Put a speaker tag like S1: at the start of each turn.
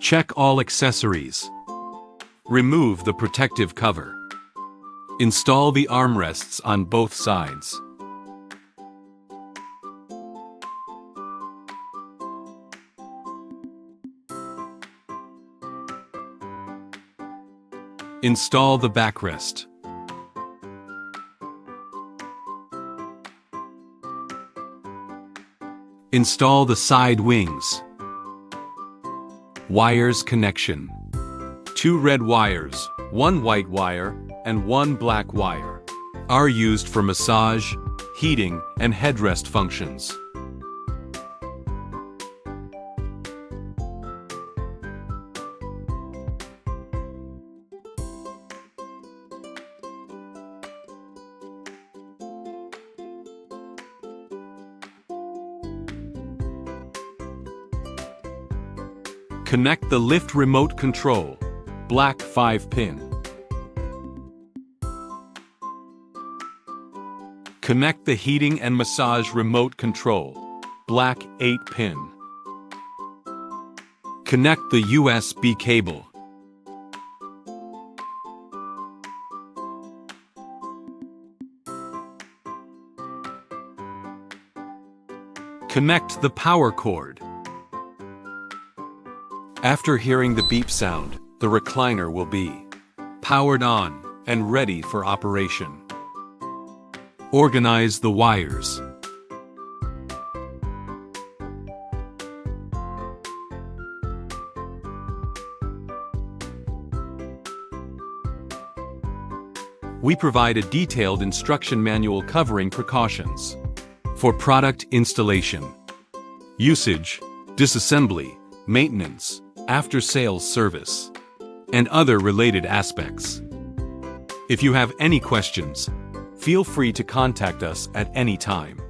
S1: Check all accessories. Remove the protective cover. Install the armrests on both sides. Install the backrest. Install the side wings. Wires connection. 2 red wires, 1 white wire, and 1 black wire are used for massage, heating, and headrest functions. Connect the lift remote control, black 5-pin. Connect the heating and massage remote control, black 8-pin. Connect the USB cable. Connect the power cord. After hearing the beep sound, the recliner will be powered on and ready for operation. Organize the wires. We provide a detailed instruction manual covering precautions for product installation, usage, disassembly, maintenance, after-sales service, and other related aspects. If you have any questions, feel free to contact us at any time.